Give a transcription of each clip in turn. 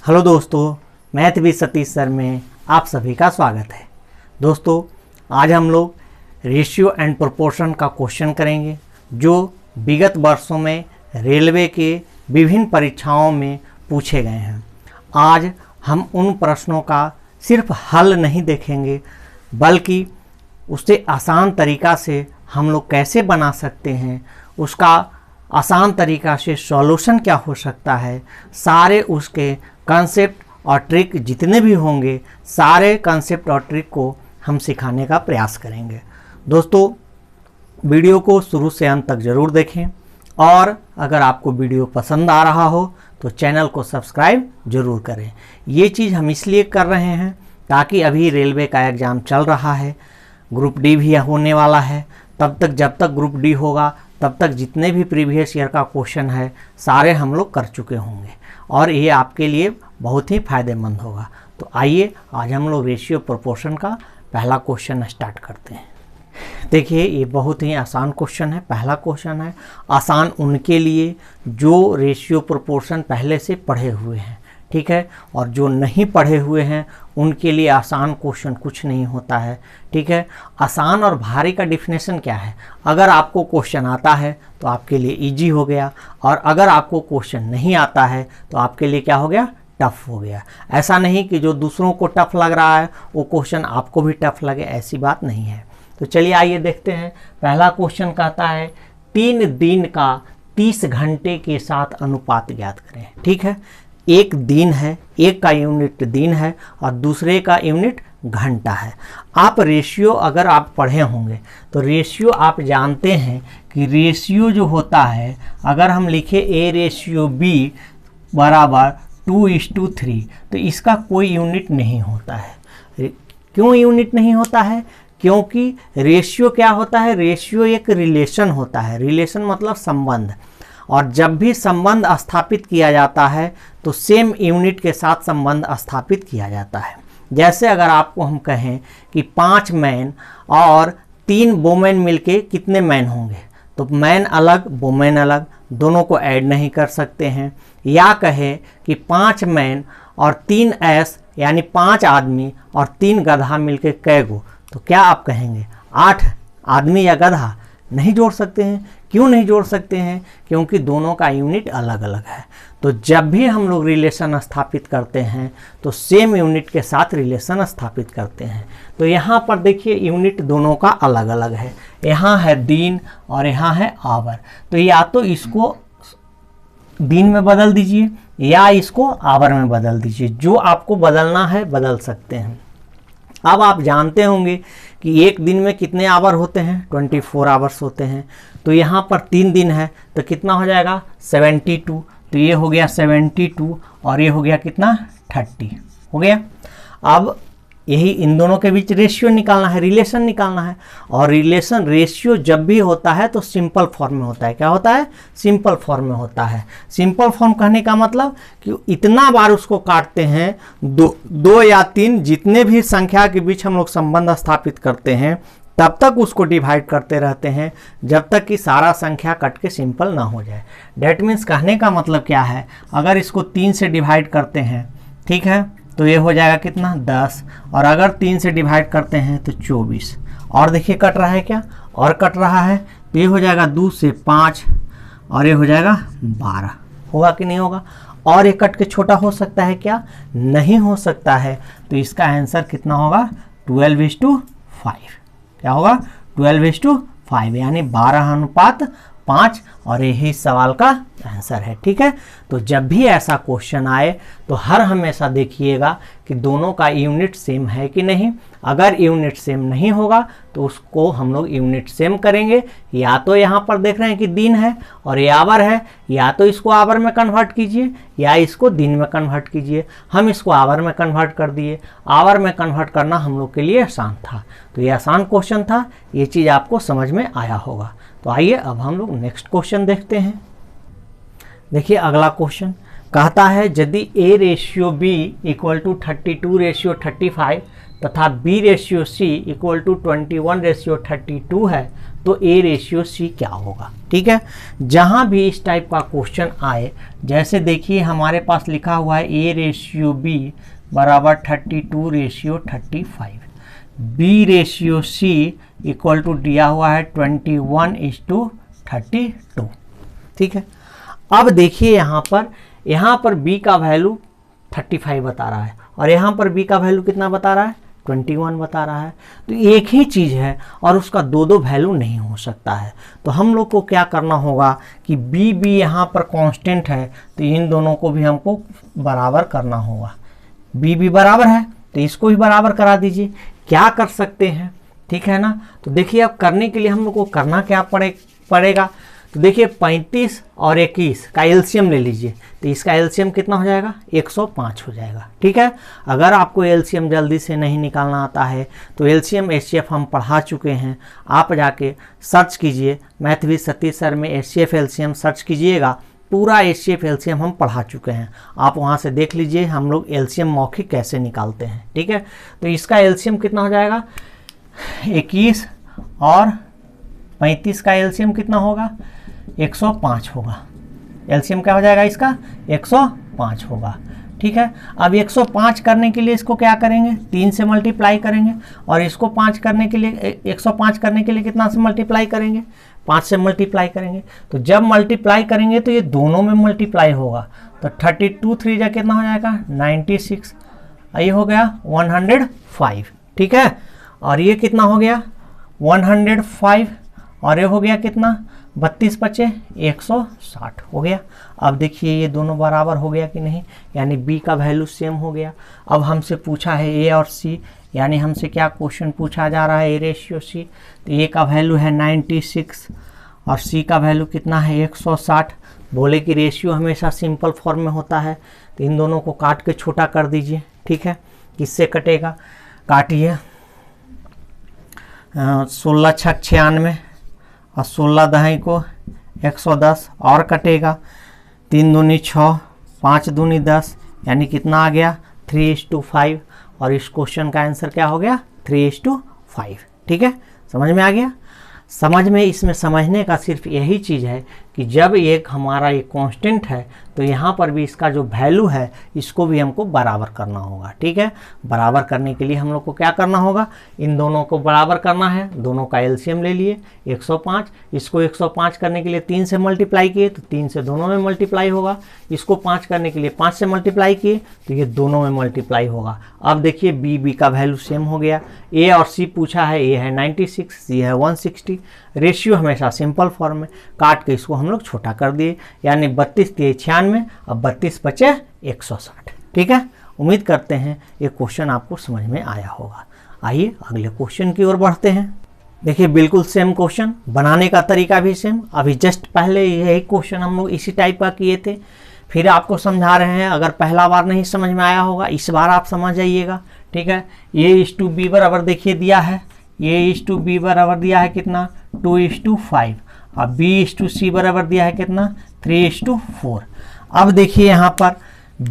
Hello दोस्तों, math with Satish sir में आप सभी का स्वागत है। दोस्तों, आज हम लोग रेशियो एंड प्रोपोर्शन का क्वेश्चन करेंगे जो विगत वर्षों में रेलवे के विभिन्न परीक्षाओं में पूछे गए हैं। आज हम उन प्रश्नों का सिर्फ हल नहीं देखेंगे बल्कि उससे आसान तरीका से हम लोग कैसे बना सकते हैं, उसका आसान तरीका से सॉल्यूशन क्या हो सकता है, सारे उसके कंसेप्ट और ट्रिक जितने भी होंगे सारे कंसेप्ट और ट्रिक को हम सिखाने का प्रयास करेंगे। दोस्तों, वीडियो को शुरू से अंत तक ज़रूर देखें और अगर आपको वीडियो पसंद आ रहा हो तो चैनल को सब्सक्राइब ज़रूर करें। ये चीज़ हम इसलिए कर रहे हैं ताकि अभी रेलवे का एग्ज़ाम चल रहा है, ग्रुप डी भी होने वाला है। तब तक जब तक ग्रुप डी होगा तब तक जितने भी प्रीवियस ईयर का क्वेश्चन है सारे हम लोग कर चुके होंगे और ये आपके लिए बहुत ही फ़ायदेमंद होगा। तो आइए आज हम लोग रेशियो प्रोपोर्शन का पहला क्वेश्चन स्टार्ट करते हैं। देखिए, ये बहुत ही आसान क्वेश्चन है। पहला क्वेश्चन है आसान उनके लिए जो रेशियो प्रोपोर्शन पहले से पढ़े हुए हैं, ठीक है, और जो नहीं पढ़े हुए हैं उनके लिए आसान क्वेश्चन कुछ नहीं होता है, ठीक है। आसान और भारी का डिफिनेशन क्या है? अगर आपको क्वेश्चन आता है तो आपके लिए इजी हो गया और अगर आपको क्वेश्चन नहीं आता है तो आपके लिए क्या हो गया? टफ हो गया। ऐसा नहीं कि जो दूसरों को टफ लग रहा है वो क्वेश्चन आपको भी टफ लगे, ऐसी बात नहीं है। तो चलिए आइए देखते हैं। पहला क्वेश्चन कहता है 3 दिन का 30 घंटे के साथ अनुपात ज्ञात करें, ठीक है। एक दिन है, एक का यूनिट दिन है और दूसरे का यूनिट घंटा है। आप रेशियो अगर आप पढ़े होंगे तो रेशियो आप जानते हैं कि रेशियो जो होता है, अगर हम लिखे A रेशियो B बराबर 2:3 तो इसका कोई यूनिट नहीं होता है। क्यों यूनिट नहीं होता है? क्योंकि रेशियो क्या होता है? रेशियो एक रिलेशन होता है। रिलेशन मतलब संबंध, और जब भी संबंध स्थापित किया जाता है तो सेम यूनिट के साथ संबंध स्थापित किया जाता है। जैसे अगर आपको हम कहें कि 5 मैन और 3 वोमेन मिलके कितने मैन होंगे, तो मैन अलग वोमेन अलग, दोनों को ऐड नहीं कर सकते हैं। या कहें कि 5 मैन और 3 ऐस यानी 5 आदमी और 3 गधा मिलके कै गो, तो क्या आप कहेंगे 8 आदमी या गधा? नहीं जोड़ सकते हैं। क्यों नहीं जोड़ सकते हैं? क्योंकि दोनों का यूनिट अलग अलग है। तो जब भी हम लोग रिलेशन स्थापित करते हैं तो सेम यूनिट के साथ रिलेशन स्थापित करते हैं। तो यहाँ पर देखिए यूनिट दोनों का अलग अलग है। यहाँ है दिन और यहाँ है आवर। तो या तो इसको दिन में बदल दीजिए या इसको आवर में बदल दीजिए। जो आपको बदलना है बदल सकते हैं। अब आप जानते होंगे कि एक दिन में कितने आवर होते हैं? 24 आवर्स होते हैं। तो यहाँ पर 3 दिन है तो कितना हो जाएगा? 72। तो ये हो गया 72 और ये हो गया कितना? 30 हो गया। अब यही इन दोनों के बीच रेशियो निकालना है, रिलेशन निकालना है। और रिलेशन रेशियो जब भी होता है तो सिंपल फॉर्म में होता है। क्या होता है? सिंपल फॉर्म में होता है। सिंपल फॉर्म कहने का मतलब कि इतना बार उसको काटते हैं, 2 या 3 जितने भी संख्या के बीच हम लोग संबंध स्थापित करते हैं तब तक उसको डिवाइड करते रहते हैं जब तक कि सारा संख्या कट के सिंपल ना हो जाए। डेट मीन्स कहने का मतलब क्या है? अगर इसको 3 से डिवाइड करते हैं, ठीक है, तो ये हो जाएगा कितना? 10। और अगर 3 से डिवाइड करते हैं तो 24। और देखिए कट रहा है क्या? और कट रहा है तो ये हो जाएगा 2 से 5 और ये हो जाएगा 12। होगा कि नहीं होगा? और ये कट के छोटा हो सकता है क्या? नहीं हो सकता है। तो इसका आंसर कितना होगा? 12:5। क्या होगा? 12:5 यानी 12:5 और यही सवाल का आंसर है, ठीक है। तो जब भी ऐसा क्वेश्चन आए तो हर हमेशा देखिएगा कि दोनों का यूनिट सेम है कि नहीं। अगर यूनिट सेम नहीं होगा तो उसको हम लोग यूनिट सेम करेंगे। या तो यहाँ पर देख रहे हैं कि दिन है और ये आवर है, या तो इसको आवर में कन्वर्ट कीजिए या इसको दिन में कन्वर्ट कीजिए। हम इसको आवर में कन्वर्ट कर दिए। आवर में कन्वर्ट करना हम लोग के लिए आसान था। तो ये आसान क्वेश्चन था, ये चीज़ आपको समझ में आया होगा। तो आइए अब हम लोग नेक्स्ट क्वेश्चन देखते हैं। देखिए अगला क्वेश्चन कहता है यदि A ratio B equal to 32:35 तथा B ratio C equal to 21:32 है तो ए रेशियो सी क्या होगा। ठीक है, जहाँ भी इस टाइप का क्वेश्चन आए, जैसे देखिए हमारे पास लिखा हुआ है ए रेशियो बी बराबर 32 ratio 35, B ratio C equal to दिया हुआ है 21:32। ठीक है, अब देखिए यहाँ पर बी का वैल्यू 35 बता रहा है और यहाँ पर बी का वैल्यू कितना बता रहा है, 21 बता रहा है। तो एक ही चीज़ है और उसका दो दो वैल्यू नहीं हो सकता है। तो हम लोग को क्या करना होगा कि बी बी यहाँ पर कांस्टेंट है, तो इन दोनों को भी हमको बराबर करना होगा। बी बी बराबर है तो इसको भी बराबर करा दीजिए। क्या कर सकते हैं, ठीक है ना। तो देखिए अब करने के लिए हम लोग को करना क्या पड़ेगा। तो देखिए 35 और 21 का एलसीएम ले लीजिए, तो इसका एलसीएम कितना हो जाएगा, 105 हो जाएगा। ठीक है, अगर आपको एलसीएम जल्दी से नहीं निकालना आता है तो एलसीएम एचसीएफ हम पढ़ा चुके हैं, आप जाके सर्च कीजिए मैथ विद सतीश सर में एचसीएफ एलसीएम सर्च कीजिएगा, पूरा एचसीएफ एलसीएम हम पढ़ा चुके हैं, आप वहाँ से देख लीजिए हम लोग एलसीएम मौखिक कैसे निकालते हैं। ठीक है, तो इसका एलसीएम कितना हो जाएगा, 21 और 35 का एलसीएम कितना होगा, 105 होगा। एलसीएम क्या हो जाएगा इसका, 105 होगा। ठीक है, अब 105 करने के लिए इसको क्या करेंगे, 3 से मल्टीप्लाई करेंगे और इसको 5 करने के लिए 105 करने के लिए कितना से मल्टीप्लाई करेंगे, 5 से मल्टीप्लाई करेंगे। तो जब मल्टीप्लाई करेंगे तो ये दोनों में मल्टीप्लाई होगा, तो 32 3 जा कितना हो जाएगा, 96, ये हो गया 105। ठीक है, और ये कितना हो गया 105 और ये हो गया कितना, 32 बचे 160 हो गया। अब देखिए ये दोनों बराबर हो गया कि नहीं, यानी बी का वैल्यू सेम हो गया। अब हमसे पूछा है ए और सी, यानी हमसे क्या क्वेश्चन पूछा जा रहा है, ए रेशियो सी। तो ए का वैल्यू है 96 और सी का वैल्यू कितना है 160। बोले कि रेशियो हमेशा सिंपल फॉर्म में होता है, तो इन दोनों को काट के छोटा कर दीजिए। ठीक है, किससे कटेगा, काटिए 16 6 96 और 16 दहाई को 110 और कटेगा, 3 दूनी 6 5 दूनी 10, यानी कितना आ गया 3:5। और इस क्वेश्चन का आंसर क्या हो गया, 3:5। ठीक है, समझ में आ गया। समझ में, इसमें समझने का सिर्फ यही चीज़ है कि जब एक हमारा एक कांस्टेंट है तो यहाँ पर भी इसका जो वैल्यू है इसको भी हमको बराबर करना होगा। ठीक है, बराबर करने के लिए हम लोग को क्या करना होगा, इन दोनों को बराबर करना है, दोनों का एलसीएम ले लिए 105, इसको 105 करने के लिए 3 से मल्टीप्लाई किए तो 3 से दोनों में मल्टीप्लाई होगा, इसको 5 करने के लिए 5 से मल्टीप्लाई किए तो ये दोनों में मल्टीप्लाई होगा। अब देखिए बी बी का वैल्यू सेम हो गया, ए और सी पूछा है, ए है 96 सी है 160। रेशियो हमेशा सिंपल फॉर्म में, काट के इसको हम लोग छोटा कर दिए, यानी 32 × 96, अब 32 बचे 160। ठीक है, उम्मीद करते हैं ये क्वेश्चन आपको समझ में आया होगा। आइए अगले क्वेश्चन की ओर बढ़ते हैं। देखिए बिल्कुल सेम क्वेश्चन, बनाने का तरीका भी सेम। अभी जस्ट पहले यही क्वेश्चन हम लोग इसी टाइप का किए थे, फिर आपको समझा रहे हैं। अगर पहला बार नहीं समझ में आया होगा, इस बार आप समझ जाइएगा। ठीक है, A/B बराबर देखिए दिया है, A/B बराबर दिया है कितना 2:5 और B/C बराबर दिया है कितना 3:4। अब देखिए यहाँ पर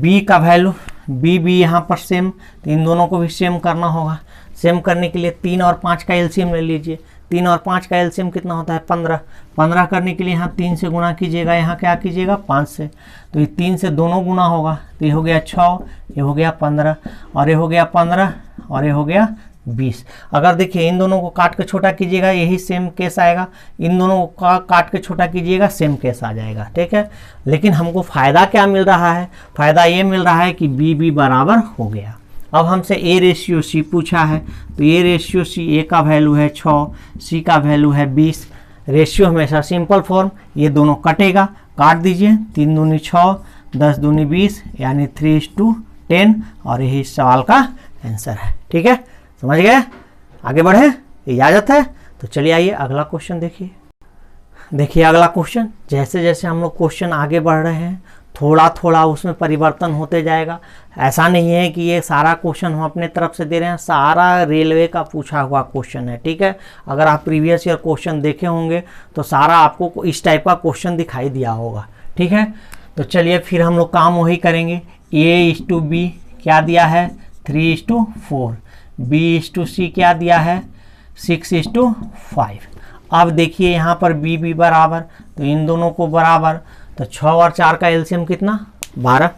B का वैल्यू, B यहाँ पर सेम, तो इन दोनों को भी सेम करना होगा। सेम करने के लिए 3 और 5 का एलसीएम ले लीजिए। 3 और 5 का एलसीएम कितना होता है 15। 15 करने के लिए यहाँ 3 से गुना कीजिएगा, यहाँ क्या कीजिएगा 5 से, तो ये 3 से दोनों गुना होगा, तो ये हो गया 6, ये हो गया 15 और ये हो गया 15 और ये हो गया 20। अगर देखिए इन दोनों को काट के छोटा कीजिएगा, यही सेम केस आएगा, इन दोनों को काट के छोटा कीजिएगा, सेम केस आ जाएगा। ठीक है, लेकिन हमको फ़ायदा क्या मिल रहा है, फ़ायदा ये मिल रहा है कि B बराबर हो गया। अब हमसे A/C पूछा है, तो A/C, A का वैल्यू है 6, C का वैल्यू है 20। रेशियो हमेशा सिंपल फॉर्म, ये दोनों कटेगा, काट दीजिए, 3 दूनी 6 10 दूनी 20, यानी 3:10 और यही सवाल का आंसर है। ठीक है, समझ गए, आगे बढ़े, इजाज़त है। तो चलिए आइए अगला क्वेश्चन देखिए अगला क्वेश्चन। जैसे जैसे हम लोग क्वेश्चन आगे बढ़ रहे हैं, थोड़ा थोड़ा उसमें परिवर्तन होते जाएगा। ऐसा नहीं है कि ये सारा क्वेश्चन हम अपने तरफ से दे रहे हैं, सारा रेलवे का पूछा हुआ क्वेश्चन है। ठीक है, अगर आप प्रीवियस ईयर क्वेश्चन देखे होंगे तो सारा आपको इस टाइप का क्वेश्चन दिखाई दिया होगा। ठीक है, तो चलिए फिर हम लोग काम वही करेंगे। A/B क्या दिया है 3:4, B/C क्या दिया है 6:5। अब देखिए यहाँ पर बी बी बराबर, तो इन दोनों को बराबर, तो 6 और 4 का एलसीएम कितना, 12।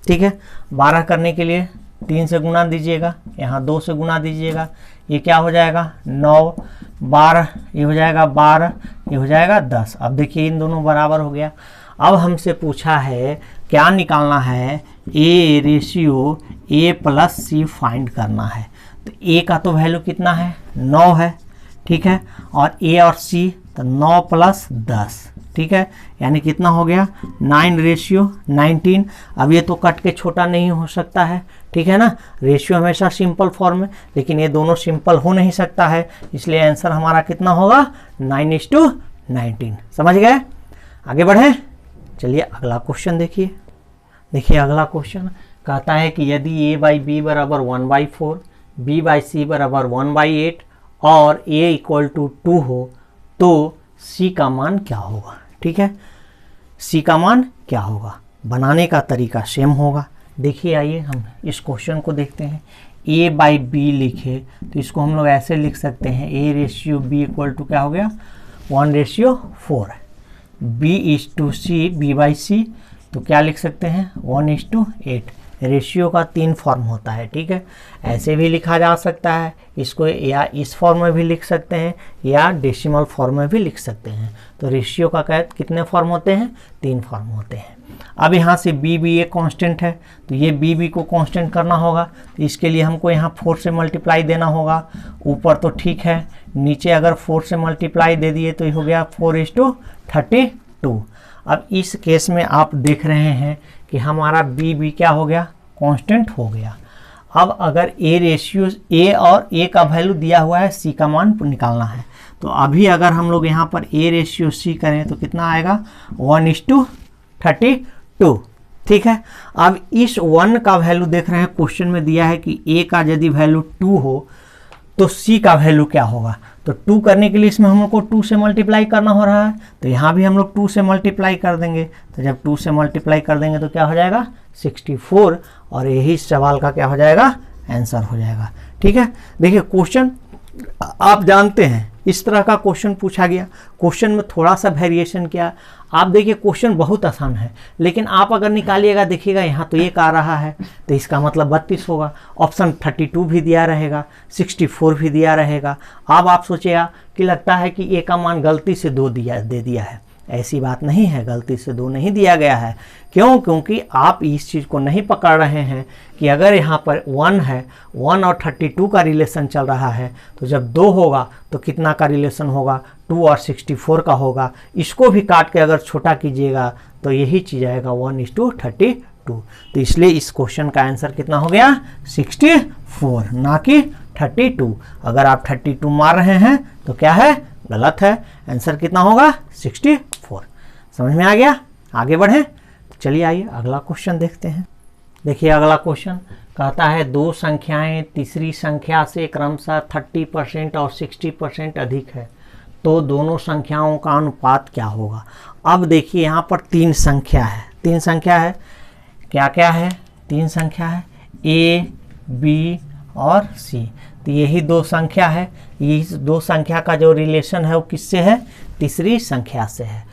ठीक है, 12 करने के लिए 3 से गुना दीजिएगा, यहाँ 2 से गुना दीजिएगा, ये क्या हो जाएगा 9, 12, ये हो जाएगा 12, ये हो जाएगा 10। अब देखिए इन दोनों बराबर हो गया। अब हमसे पूछा है क्या निकालना है, A ratio A plus C find करना है। तो ए का तो वैल्यू कितना है 9 है, ठीक है, और ए और सी तो 9 प्लस 10, ठीक है, यानी कितना हो गया 9:19। अब ये तो कट के छोटा नहीं हो सकता है, ठीक है ना, रेशियो हमेशा सिंपल फॉर्म में, लेकिन ये दोनों सिंपल हो नहीं सकता है, इसलिए आंसर हमारा कितना होगा 9:19। समझ गए, आगे बढ़े। चलिए अगला क्वेश्चन देखिए। देखिए अगला क्वेश्चन कहता है कि यदि a बाई बी बराबर 1/4, b बाई सी बराबर 1/8 और a इक्वल टू 2 हो तो c का मान क्या होगा। ठीक है, c का मान क्या होगा, बनाने का तरीका सेम होगा। देखिए आइए हम इस क्वेश्चन को देखते हैं। a बाई बी लिखे तो इसको हम लोग ऐसे लिख सकते हैं, a ratio b equal to क्या हो गया 1:4, b is to c, b by c तो क्या लिख सकते हैं 1:8। रेशियो का 3 फॉर्म होता है, ठीक है, ऐसे भी लिखा जा सकता है इसको, या इस फॉर्म में भी लिख सकते हैं, या डेसिमल फॉर्म में भी लिख सकते हैं। तो रेशियो का कितने फॉर्म होते हैं, 3 फॉर्म होते हैं। अब यहाँ से बी बी एक कांस्टेंट है, तो ये बी बी को कांस्टेंट करना होगा, तो इसके लिए हमको यहाँ 4 से मल्टीप्लाई देना होगा। ऊपर तो ठीक है, नीचे अगर 4 से मल्टीप्लाई दे दिए तो ये हो गया 4:32। अब इस केस में आप देख रहे हैं कि हमारा बी बी क्या हो गया कांस्टेंट हो गया। अब अगर ए रेशियो ए और ए का वैल्यू दिया हुआ है, सी का मान निकालना है, तो अभी अगर हम लोग यहाँ पर ए रेशियो सी करें तो कितना आएगा 1:32। ठीक है, अब इस 1 का वैल्यू देख रहे हैं, क्वेश्चन में दिया है कि ए का यदि वैल्यू 2 हो तो सी का वैल्यू क्या होगा। तो 2 करने के लिए इसमें हम लोग को 2 से मल्टीप्लाई करना हो रहा है, तो यहाँ भी हम लोग 2 से मल्टीप्लाई कर देंगे। तो जब 2 से मल्टीप्लाई कर देंगे तो क्या हो जाएगा 64, और यही सवाल का क्या हो जाएगा आंसर हो जाएगा। ठीक है, देखिए क्वेश्चन आप जानते हैं इस तरह का क्वेश्चन पूछा गया, क्वेश्चन में थोड़ा सा वेरिएशन किया। आप देखिए क्वेश्चन बहुत आसान है, लेकिन आप अगर निकालिएगा देखिएगा यहाँ तो 1 आ रहा है, तो इसका मतलब 32 होगा। ऑप्शन 32 भी दिया रहेगा, 64 भी दिया रहेगा। अब आप सोचिएगा कि लगता है कि ए का मान गलती से 2 दे दिया है, ऐसी बात नहीं है, गलती से 2 नहीं दिया गया है। क्यों? क्योंकि आप इस चीज़ को नहीं पकड़ रहे हैं कि अगर यहाँ पर 1 है, 1 और 32 का रिलेशन चल रहा है, तो जब 2 होगा तो कितना का रिलेशन होगा 2 और 64 का होगा। इसको भी काट के अगर छोटा कीजिएगा तो यही चीज़ आएगा 1:32। तो इसलिए इस क्वेश्चन का आंसर कितना हो गया 64, ना कि 32। अगर आप 32 मार रहे हैं तो क्या है, गलत है। आंसर कितना होगा 64। समझ में आ गया, आगे बढ़ें। चलिए आइए अगला क्वेश्चन देखते हैं। देखिए अगला क्वेश्चन कहता है 2 संख्याएं तीसरी संख्या से क्रमशः 30% और 60% अधिक है, तो दोनों संख्याओं का अनुपात क्या होगा। अब देखिए यहाँ पर 3 संख्या है, 3 संख्या है, क्या क्या है 3 संख्या है, ए बी और सी। तो यही 2 संख्या है, ये 2 संख्या का जो रिलेशन है वो किससे है, तीसरी संख्या से है।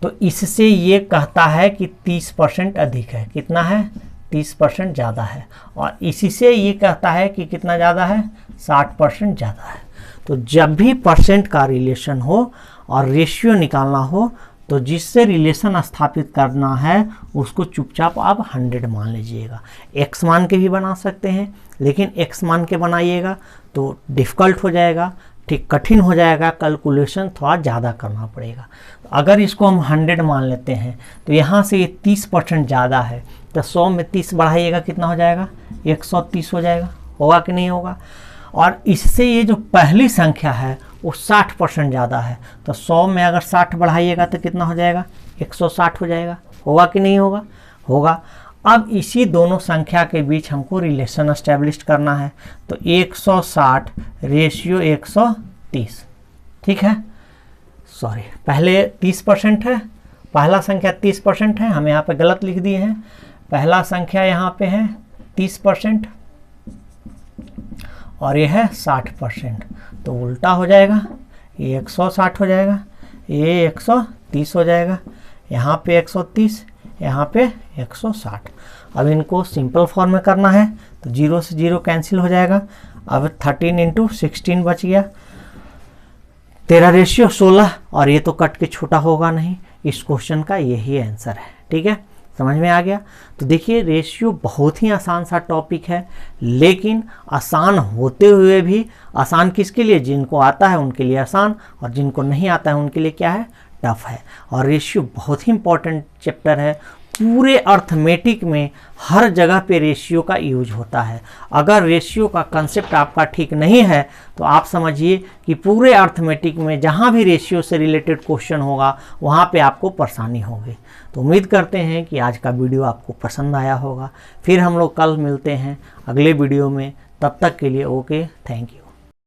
तो इससे ये कहता है कि 30% अधिक है, कितना है 30% ज़्यादा है, और इसी से ये कहता है कि कितना ज़्यादा है 60% ज़्यादा है। तो जब भी परसेंट का रिलेशन हो और रेशियो निकालना हो, तो जिससे रिलेशन स्थापित करना है उसको चुपचाप आप 100 मान लीजिएगा। एक्स मान के भी बना सकते हैं, लेकिन एक्स मान के बनाइएगा तो डिफ़िकल्ट हो जाएगा, ठीक कठिन हो जाएगा, कैलकुलेशन थोड़ा ज़्यादा करना पड़ेगा। अगर इसको हम 100 मान लेते हैं तो यहाँ से ये 30% ज़्यादा है, तो 100 में 30 बढ़ाइएगा कितना हो जाएगा 130 हो जाएगा, होगा कि नहीं होगा। और इससे ये जो पहली संख्या है वो 60% ज़्यादा है, तो 100 में अगर 60 बढ़ाइएगा तो कितना हो जाएगा 160 हो जाएगा, होगा कि नहीं होगा, होगा। अब इसी दोनों संख्या के बीच हमको रिलेशन एस्टेब्लिश करना है, तो 160 रेशियो 130, ठीक है, सॉरी पहले 30% है, पहला संख्या 30% है, हम यहाँ पे गलत लिख दिए हैं। पहला संख्या यहाँ पे है 30% और ये है 60%, तो उल्टा हो जाएगा, ये 160 हो जाएगा, ये 130 हो जाएगा, यहाँ पे 130, यहाँ पे 160। अब इनको सिंपल फॉर्म में करना है तो 0 से 0 कैंसिल हो जाएगा। अब 13 इंटू 16 बच गया, 13:16, और ये तो कट के छोटा होगा नहीं। इस क्वेश्चन का यही आंसर है। ठीक है, समझ में आ गया। तो देखिए रेशियो बहुत ही आसान सा टॉपिक है, लेकिन आसान होते हुए भी, आसान किसके लिए, जिनको आता है उनके लिए आसान, और जिनको नहीं आता है उनके लिए क्या है, टफ है। और रेशियो बहुत ही इंपॉर्टेंट चैप्टर है। पूरे अर्थमेटिक में हर जगह पे रेशियो का यूज होता है। अगर रेशियो का कंसेप्ट आपका ठीक नहीं है तो आप समझिए कि पूरे अर्थमेटिक में जहाँ भी रेशियो से रिलेटेड क्वेश्चन होगा वहाँ पे आपको परेशानी होगी। तो उम्मीद करते हैं कि आज का वीडियो आपको पसंद आया होगा। फिर हम लोग कल मिलते हैं अगले वीडियो में। तब तक के लिए ओके, थैंक यू।